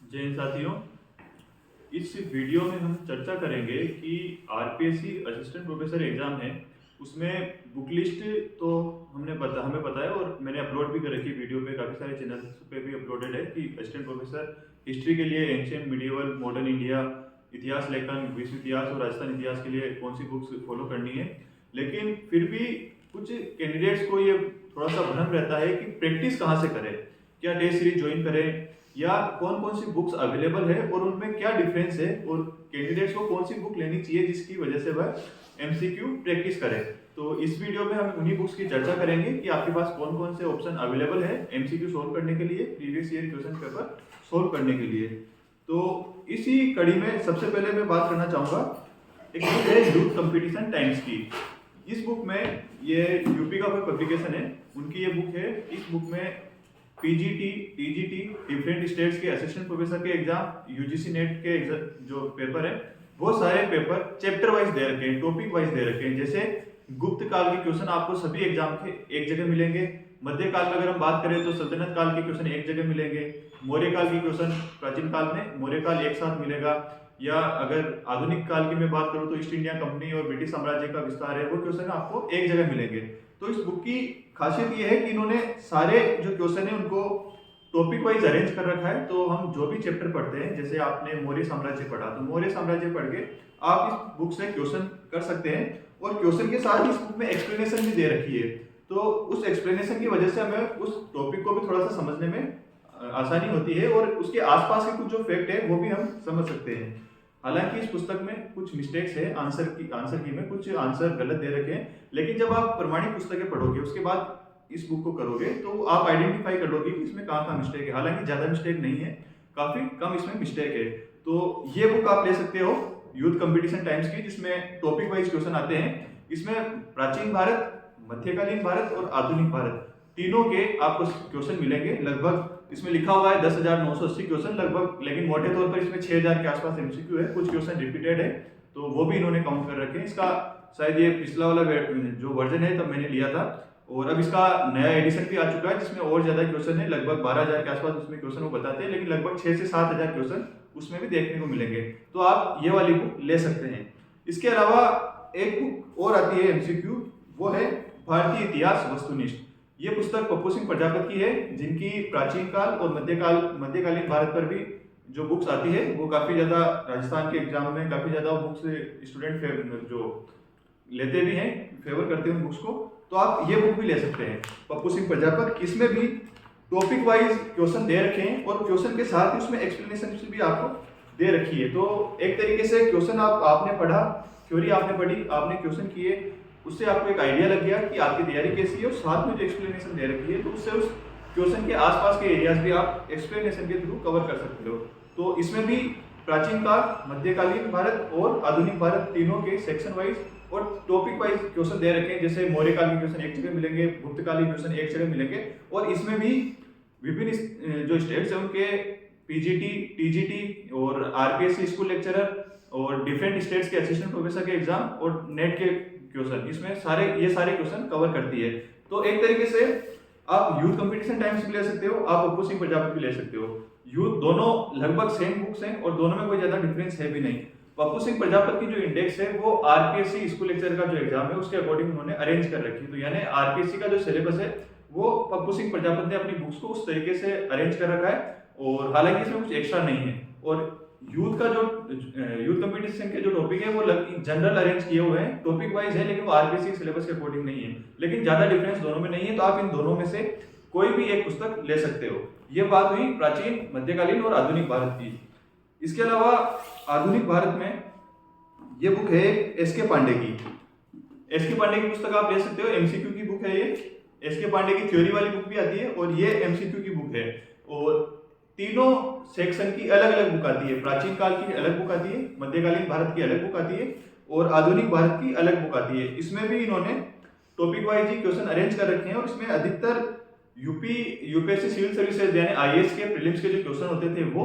जय हिंद साथियों। इस वीडियो में हम चर्चा करेंगे कि आरपीएससी असिस्टेंट प्रोफेसर एग्जाम है, उसमें बुक लिस्ट तो हमें पता है और मैंने अपलोड भी कर रखी है वीडियो पे, काफ़ी सारे चैनल्स पे भी अपलोडेड है कि असिस्टेंट प्रोफेसर हिस्ट्री के लिए एंशियंट मिडिवल मॉडर्न इंडिया इतिहास लेखन विश्व इतिहास और राजस्थान इतिहास के लिए कौन सी बुक्स फॉलो करनी है। लेकिन फिर भी कुछ कैंडिडेट्स को ये थोड़ा सा भ्रम रहता है कि प्रैक्टिस कहाँ से करें, क्या टेस्ट सीरीज ज्वाइन करें या कौन कौन सी बुक्स अवेलेबल है और उनमें क्या डिफरेंस है और कैंडिडेट्स को कौन सी बुक लेनी चाहिए जिसकी वजह से वह एमसीक्यू प्रैक्टिस करे। तो इस वीडियो में हम उन्हीं बुक्स की चर्चा करेंगे कि आपके पास कौन कौन से ऑप्शन अवेलेबल है एमसीक्यू सोल्व करने के लिए, previous year question paper solve करने के लिए। तो इसी कड़ी में सबसे पहले मैं बात करना चाहूँगा, एक बुक है यूथ कंपटीशन टाइम्स की। इस बुक में ये यूपी का कोई पब्लिकेशन है, उनकी ये बुक है। इस बुक में पीजीटी, टीजीटी, डिफरेंट स्टेट्स के असिस्टेंट प्रोफेसर के एग्जाम, यूजीसी नेट के एग्जाम जो पेपर है वो सारे पेपर चैप्टर वाइज दे रखे हैं, टॉपिक वाइज दे रखे हैं। जैसे गुप्त काल के क्वेश्चन आपको सभी एग्जाम के एक जगह मिलेंगे, मध्यकाल में अगर हम बात करें तो सल्तनत काल के क्वेश्चन एक जगह मिलेंगे, मौर्य काल के क्वेश्चन प्राचीन काल में मौर्य काल एक साथ मिलेगा, या अगर आधुनिक काल की मैं बात करूं तो ईस्ट इंडिया कंपनी और ब्रिटिश साम्राज्य का विस्तार है वो क्वेश्चन आपको एक जगह मिलेंगे। तो इस बुक की खासियत ये है कि इन्होंने सारे जो क्वेश्चन है उनको टॉपिक वाइज अरेंज कर रखा है। तो हम जो भी चैप्टर पढ़ते हैं, जैसे आपने मौर्य साम्राज्य पढ़ा तो मौर्य साम्राज्य पढ़ के आप इस बुक से क्वेश्चन कर सकते हैं और क्वेश्चन के साथ इस बुक में एक्सप्लेनेशन भी दे रखी है। तो उस एक्सप्लेनेशन की वजह से हमें उस टॉपिक को भी थोड़ा सा समझने में आसानी होती है और उसके आसपास के कुछ जो फैक्ट है वो भी हम समझ सकते हैं। हालांकि इस पुस्तक में कुछ मिस्टेक्स है, आंसर की में कुछ आंसर गलत दे रखे हैं, लेकिन जब आप प्रमाणित पुस्तकें पढ़ोगे उसके बाद इस बुक को करोगे तो आप आइडेंटिफाई कर लोगे कि इसमें कहाँ कहाँ मिस्टेक है। हालांकि ज्यादा मिस्टेक नहीं है, काफी कम इसमें मिस्टेक है। तो ये बुक आप ले सकते हो यूथ कंपटीशन टाइम्स की, जिसमें टॉपिक वाइज क्वेश्चन आते हैं। इसमें प्राचीन भारत, मध्यकालीन भारत और आधुनिक भारत तीनों के आपको क्वेश्चन मिलेंगे। लगभग इसमें लिखा हुआ है 10,980 क्वेश्चन लगभग, लेकिन मोटे तौर पर इसमें 6,000 के आसपास एमसीक्यू है, कुछ क्वेश्चन रिपीटेड है तो वो भी इन्होंने काउंट कर रखे हैं। इसका शायद ये पिछला वाला जो वर्जन है तब मैंने लिया था, और अब इसका नया एडिशन भी आ चुका है जिसमें और ज्यादा क्वेश्चन है, लगभग 12,000 के आसपास उसमें क्वेश्चन वो बताते हैं, लेकिन लगभग 6 से 7,000 क्वेश्चन उसमें भी देखने को मिलेंगे। तो आप ये वाली बुक ले सकते हैं। इसके अलावा एक बुक और आती है एमसीक्यू, वो है भारतीय इतिहास वस्तुनिष्ठ। ये पुस्तक पप्पू सिंह प्रजापत की है, जिनकी प्राचीन काल और मध्यकालीन भारत पर भी जो बुक्स आती है वो काफी ज्यादा राजस्थान के एग्जाम में काफी ज्यादा बुक्स स्टूडेंट जो लेते भी हैं, फेवर करते हैं उन बुक्स को। तो आप ये बुक भी ले सकते हैं पप्पू सिंह प्रजापत। इसमें भी टॉपिक वाइज क्वेश्चन दे रखे हैं और क्वेश्चन के साथ ही उसमें एक्सप्लेनेशन भी आपको दे रखी है। तो एक तरीके से क्वेश्चन आपने पढ़ा, थ्योरी आपने पढ़ी, आपने क्वेश्चन किए, उससे आपको एक आइडिया लग गया कि आपकी तैयारी कैसी है, और साथ में जो एक्सप्लेनेशन दे रखी है तो उससे उस क्वेश्चन के आसपास के एरियाज भी आप एक्सप्लेनेशन के थ्रू कवर कर सकते हो। तो इसमें भी प्राचीन काल, मध्यकालीन भारत और आधुनिक भारत तीनों के सेक्शन वाइज और टॉपिक वाइज क्वेश्चन दे रखे हैं। जैसे मौर्य काल के क्वेश्चन एक जगह मिलेंगे, गुप्त काल के क्वेश्चन एक जगह मिलेंगे, और इसमें भी विभिन्न जो स्टेट्स हैं उनके पीजीटी, टीजीटी और आरपीएससी स्कूल लेक्चरर और डिफरेंट स्टेट्स के असिस्टेंट प्रोफेसर के एग्जाम और नेट के क्वेश्चन, इसमें ये सारे क्वेश्चन कवर करती है। तो एक तरीके से आप यूथ कंपटीशन टाइम्स भी ले सकते हो, आप पप्पू सिंह प्रजापत भी ले सकते हो। यूथ दोनों लगभग सेम बुक्स हैं और दोनों में कोई ज्यादा डिफरेंस है भी नहीं। पप्पू सिंह प्रजापत की जो इंडेक्स है वो आरपीएससी स्कूल लेक्चर का जो एग्जाम है उसके अकॉर्डिंग उन्होंने अरेंज कर रखी है। तो यानी आरपीएससी का जो सिलेबस है वो पप्पू सिंह प्रजापत ने अपनी बुक्स को उस तरीके से अरेंज कर रखा है, और हालांकि इसमें कुछ एक्स्ट्रा नहीं है। और यूथ का जो यूथ कंपटीशन के जो टॉपिक है वो जनरल अरेंज किए हुए हैं, टॉपिक वाइज है, लेकिन वो आरपीएससी सिलेबस के अकॉर्डिंग नहीं है, लेकिन ज्यादा डिफरेंस दोनों में नहीं है। तो आप इन दोनों में से कोई भी एक पुस्तक ले सकते हो। ये बात हुई प्राचीन, मध्यकालीन और आधुनिक भारत की। इसके अलावा आधुनिक भारत में ये बुक है एसके पांडे की। एसके पांडे की पुस्तक आप ले सकते हो, एमसीक्यू की बुक है ये। एसके पांडे की थ्योरी वाली बुक भी आती है और ये एमसीक्यू की बुक है, और तीनों सेक्शन की अलग अलग बुक आती है। प्राचीन काल की अलग बुक आती है, मध्यकालीन भारत की अलग बुक आती है और आधुनिक भारत की अलग बुक आती है। इसमें भी इन्होंने टॉपिक वाइज ही क्वेश्चन अरेंज कर रखे हैं, और इसमें अधिकतर यूपीएससी सिविल सर्विसेज यानी आईएएस के प्रीलिम्स के जो क्वेश्चन होते थे वो,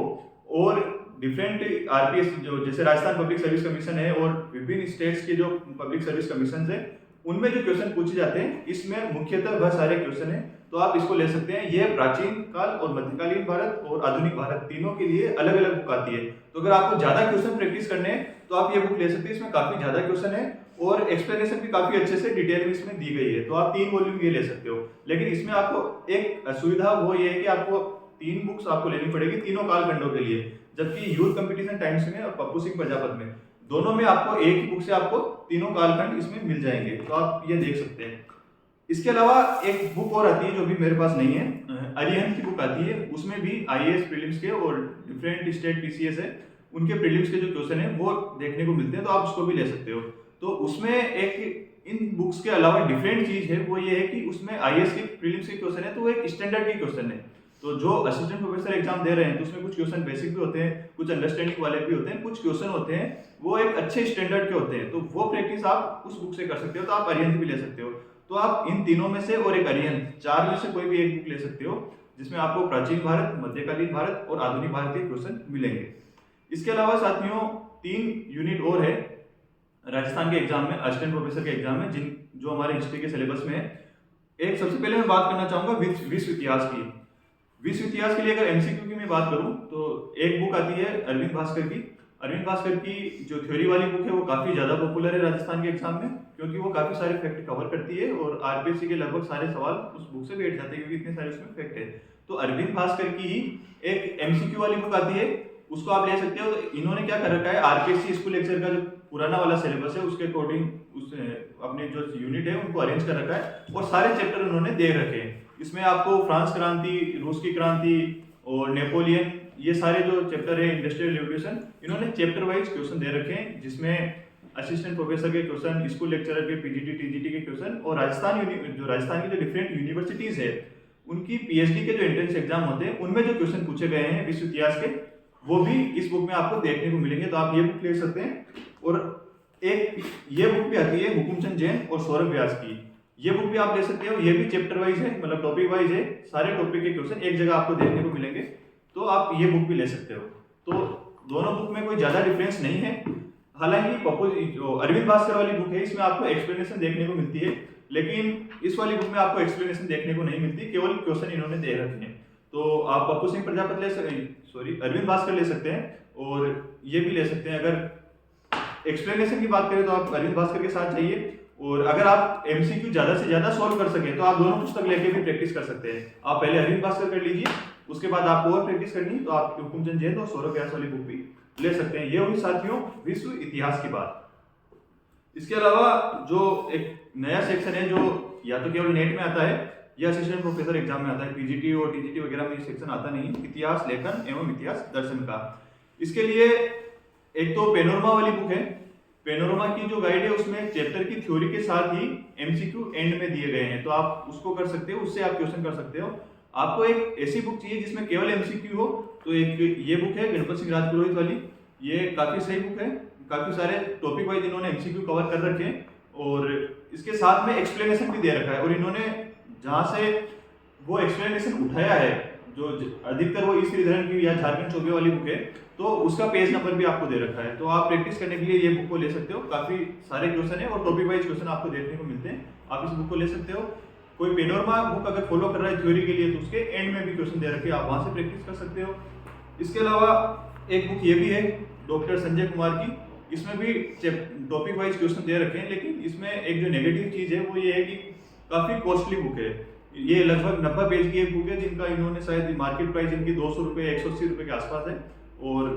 और डिफरेंट आरपीएस जो जैसे राजस्थान पब्लिक सर्विस कमीशन है और विभिन्न स्टेट्स के जो पब्लिक सर्विस कमीशन है उनमें जो क्वेश्चन पूछे जाते हैं इसमें मुख्यतः वह सारे क्वेश्चन है, तो आप इसको ले सकते हैं। यह प्राचीन काल और मध्यकालीन भारत और आधुनिक भारत तीनों के लिए अलग अलग बुक आती है। तो अगर आपको ज्यादा क्वेश्चन प्रैक्टिस करने हैं तो आप ये बुक ले सकते हैं। इसमें काफी ज्यादा क्वेश्चन है और एक्सप्लेनेशन भी काफी अच्छे से डिटेल में इसमें दी गई है, तो आप 3 वॉल्यूम ये ले सकते हो। लेकिन इसमें आपको एक असुविधा वो ये है कि आपको 3 बुक्स आपको लेनी पड़ेगी तीनों कालखंडों के लिए, जबकि यूथ कंपटीशन टाइम्स में और पप्पू सिंह प्रजापत में दोनों में आपको एक ही बुक से आपको तीनों कालखंड इसमें मिल जाएंगे, तो आप ये देख सकते हैं। इसके अलावा एक बुक और आती है जो भी मेरे पास नहीं है, अरिहंत की बुक आती है। उसमें भी आईएएस प्रीलिम्स के और डिफरेंट स्टेट पीसीएस है उनके प्रीलिम्स के जो क्वेश्चन है वो देखने को मिलते हैं, तो आप उसको भी ले सकते हो। तो उसमें एक इन बुक्स के अलावा डिफरेंट चीज है, वो ये है कि उसमें आईएएस के प्रीलिम्स के क्वेश्चन है तो वो एक स्टैंडर्ड के क्वेश्चन है। तो जो असिस्टेंट प्रोफेसर एग्जाम दे रहे हैं तो उसमें कुछ क्वेश्चन बेसिक भी होते हैं, कुछ अंडरस्टैंडिंग वाले भी होते हैं, कुछ क्वेश्चन होते हैं वो एक अच्छे स्टैंडर्ड के होते हैं, तो वो प्रैक्टिस आप उस बुक से कर सकते हो। तो आप अरिहंत भी ले सकते हो। तो आप इन तीनों में से और एक अरिहंत, 4 में से कोई भी एक बुक ले सकते हो जिसमें आपको प्राचीन भारत, मध्यकालीन भारत और आधुनिक भारत के क्वेश्चन मिलेंगे। इसके अलावा साथियों 3 यूनिट और है राजस्थान के एग्जाम में, असिस्टेंट प्रोफेसर के एग्जाम में, जिन जो हमारे हिस्ट्री के सिलेबस में है। एक सबसे पहले मैं बात करना चाहूंगा विश्व इतिहास की। विश्व इतिहास के लिए अगर एमसीक्यू की मैं बात करूं तो एक बुक आती है अरविंद भास्कर की। अरविंद भास्कर की जो थ्योरी वाली बुक है वो काफी ज्यादा पॉपुलर है राजस्थान के एग्जाम में, क्योंकि वो काफी सारे फैक्ट कवर करती है और आरपीएससी के लगभग सारे सवाल उस बुक से बैठ जाते हैं क्योंकि इतने सारे उसमें फैक्ट है। तो अरविंद भास्कर की ही एक एमसीक्यू वाली बुक आती है, उसको आप ले सकते हो। इन्होंने क्या कर रखा है, आरपीएससी स्कूल लेक्चर का जो पुराना वाला सिलेबस है उसके अकॉर्डिंग उस अपने जो यूनिट है उनको अरेंज कर रखा है और सारे चैप्टर उन्होंने दे रखे हैं। इसमें आपको फ्रांस क्रांति, रूस की क्रांति और नेपोलियन, ये सारे जो चैप्टर है, इंडस्ट्रियल रिवोल्यूशन, इन्होंने चैप्टर वाइज क्वेश्चन दे रखे हैं, जिसमें असिस्टेंट प्रोफेसर के क्वेश्चन, स्कूल लेक्चरर के, पीजीटी टीजीटी के क्वेश्चन और राजस्थान की जो डिफरेंट यूनिवर्सिटीज है उनकी पीएचडी के जो एंट्रेंस एग्जाम होते हैं उनमें जो क्वेश्चन पूछे गए हैं विश्व इतिहास के, वो भी इस बुक में आपको देखने को मिलेंगे। तो आप ये बुक ले सकते हैं। और एक ये बुक भी आती है हुकुमचंद जैन और सौरभ व्यास की, ये बुक भी आप ले सकते हो। ये भी चैप्टर वाइज है, मतलब टॉपिक वाइज है, सारे टॉपिक के क्वेश्चन एक जगह आपको देखने को मिलेंगे, तो आप ये बुक भी ले सकते हो। तो दोनों बुक में कोई ज्यादा डिफरेंस नहीं है। हालांकि जो अरविंद भास्कर वाली बुक है इसमें आपको एक्सप्लेनेशन देखने को मिलती है, लेकिन इस वाली बुक में आपको एक्सप्लेनेशन देखने को नहीं मिलती, केवल क्वेश्चन इन्होंने दे रखे हैं। तो आप पप्पू सिंह प्रजापत अरविंद भास्कर ले सकते हैं और ये भी ले सकते हैं। अगर एक्सप्लेनेशन की बात करें तो आप अरविंद भास्कर के साथ जाइए, और अगर आप एमसीक्यू ज्यादा से ज्यादा सॉल्व कर सके तो आप दोनों पुस्तक लेके भी प्रैक्टिस कर सकते हैं। आप पहले अरविंद भास्कर कर लीजिए, उसके बाद आपको और प्रैक्टिस करनी तो आप हुकुमचंद जैन और सौरभ व्यास वाली बुक भी ले सकते हैं। ये हुई साथियों विश्व इतिहास की बात। इसके अलावा जो एक नया सेक्शन है जो या तो केवल नेट में आता है या असिस्टेंट प्रोफेसर एग्जाम में आता है, पीजीटी और टीजीटी वगैरह में ये सेक्शन आता नहीं, इतिहास लेखन एवं इतिहास दर्शन का। इसके लिए एक तो पेनोरमा वाली बुक है। पेनोरमा की जो गाइड है उसमें चैप्टर की थ्योरी के साथ ही एमसीक्यू एंड में दिए गए हैं, तो आप उसको कर सकते हो, उससे आप क्वेश्चन कर सकते हो। आपको एक ऐसी बुक चाहिए जिसमें केवल एमसीक्यू हो, तो एक ये बुक है गणपत सिंह राजपुरोहित वाली। ये काफी सही बुक है, काफी सारे टॉपिक वाइज इन्होंने एमसीक्यू कवर कर रखे हैं और इसके साथ में एक्सप्लेनेशन भी दे रखा है। और इन्होंने जहां से वो एक्सप्लेनेशन उठाया है, जो अधिकतर वो ई श्रीधरन की या झारखंड चौबे वाली बुक है, तो उसका पेज नंबर भी आपको दे रखा है। तो आप प्रैक्टिस करने के लिए ये बुक को ले सकते हो। काफी सारे क्वेश्चन है और टॉपिक वाइज क्वेश्चन आपको देखने को मिलते हैं, आप इस बुक को ले सकते हो। कोई पेनोरमा बुक अगर फॉलो कर रहा है थ्योरी के लिए तो उसके एंड में भी क्वेश्चन दे रखे हैं, आप वहां से प्रैक्टिस कर सकते हो। इसके अलावा एक बुक ये भी है डॉक्टर संजय कुमार की, इसमें भी टॉपिक वाइज क्वेश्चन दे रखे हैं, लेकिन इसमें एक जो नेगेटिव चीज है वो ये है कि काफी कॉस्टली बुक है। ये लगभग 90 पेज की एक बुक है जिनका इन्होंने शायद मार्केट प्राइस इनकी 200 रुपये 180 रुपये के आसपास है, और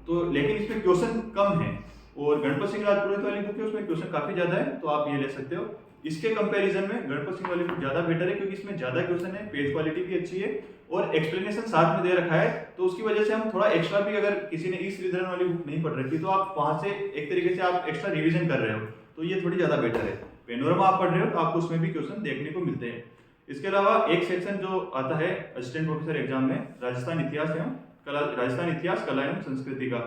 तो लेकिन इसमें क्वेश्चन कम है। और गणपत सिंह राजपुरोहित वाली बुक है उसमें क्वेश्चन काफी ज्यादा है, तो आप ये ले सकते हो। इसके कंपैरिजन में गणपत सिंह वाली बुक ज्यादा बेटर है क्योंकि इसमें ज्यादा क्वेश्चन है, पेज क्वालिटी भी अच्छी है और एक्सप्लेनेशन साथ में दे रखा है, तो उसकी वजह से हम थोड़ा एक्स्ट्रा भी, अगर किसी ने ई श्रीधरन वाली बुक नहीं पढ़ रखी तो आप वहां से एक तरीके से आप एक्स्ट्रा रिवीजन कर रहे हो, तो ये थोड़ी ज्यादा बेटर है। पेनोरमा आप पढ़ रहे हो तो आपको उसमें भी क्वेश्चन देखने को मिलते हैं। इसके अलावा एक सेक्शन जो आता है असिस्टेंट प्रोफेसर एग्जाम में, राजस्थान इतिहास कला एवं संस्कृति का,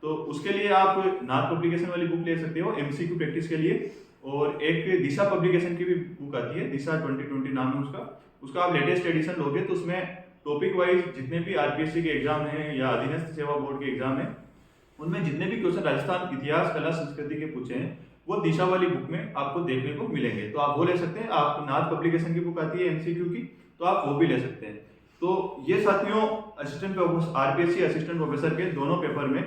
तो उसके लिए आप नाथ पब्लिकेशन वाली बुक ले सकते हो एमसीक्यू प्रैक्टिस के लिए। और एक दिशा पब्लिकेशन की भी बुक आती है, दिशा 2020 नाम है उसका आप लेटेस्ट एडिशन लोगे तो उसमें टॉपिक वाइज जितने भी आरपीएससी के एग्जाम हैं या अधीनस्थ सेवा बोर्ड के एग्जाम हैं, उनमें जितने भी क्वेश्चन राजस्थान इतिहास कला संस्कृति के पूछे हैं वो दिशा वाली बुक में आपको देखने को मिलेंगे। तो आप वो ले सकते हैं। आप नाथ पब्लिकेशन की बुक आती है एमसीक्यू की, तो आप वो भी ले सकते हैं। तो ये साथियों असिस्टेंट आरपीएससी असिस्टेंट प्रोफेसर के दोनों पेपर में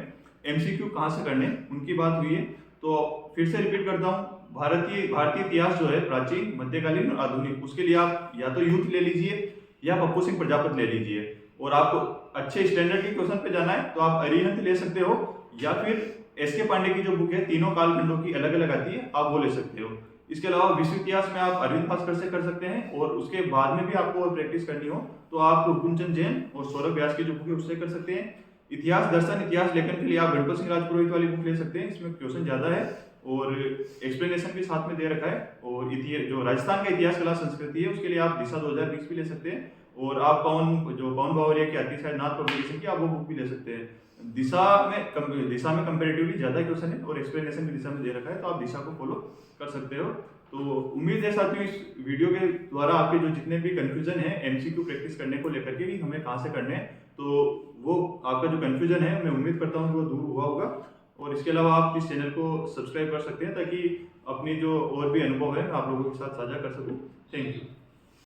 एमसीक्यू कहाँ से करने उनकी बात हुई है। तो फिर से रिपीट करता हूँ, भारतीय इतिहास जो है प्राचीन, मध्यकालीन और आधुनिक, उसके लिए आप या तो यूथ ले लीजिए या पप्पू सिंह प्रजापत ले लीजिए। और आपको अच्छे स्टैंडर्ड के क्वेश्चन पे जाना है तो आप अरिहंत ले सकते हो, या फिर एस के पांडे की जो बुक है तीनों कालखंडों की अलग अलग आती है, आप वो ले सकते हो। इसके अलावा विश्व इतिहास में आप अरविंद भास्कर से कर सकते हैं, और उसके बाद में भी आपको और प्रैक्टिस करनी हो तो आप हुकुमचंद जैन और सौरभ व्यास की जो बुक है उससे कर सकते हैं। इतिहास दर्शन इतिहास लेखन के लिए आप गणपत सिंह राजपुरोहित वाली बुक ले सकते हैं, इसमें क्वेश्चन ज्यादा है और एक्सप्लेनेशन भी साथ में दे रखा है। और जो राजस्थान का इतिहास कला संस्कृति है उसके लिए आप दिशा 2020 भी ले सकते हैं। और आप पवन बावरिया की आती है नाथ पब्लिकेशन की, आप वो बुक भी ले सकते हैं। दिशा में कंपैरेटिवली ज्यादा क्वेश्चन है और एक्सप्लेनेशन भी दिशा में दे रखा है, तो आप दिशा को फॉलो कर सकते हो। तो उम्मीद है साथियों इस वीडियो के द्वारा आपके जो जितने भी कंफ्यूजन है एमसीक्यू प्रैक्टिस करने को लेकर के भी हमें कहाँ से करने हैं, तो वो आपका जो कंफ्यूजन है मैं उम्मीद करता हूँ कि वो दूर हुआ होगा। और इसके अलावा आप इस चैनल को सब्सक्राइब कर सकते हैं ताकि अपनी जो और भी अनुभव है आप लोगों के साथ साझा कर सकूँ। Thank you.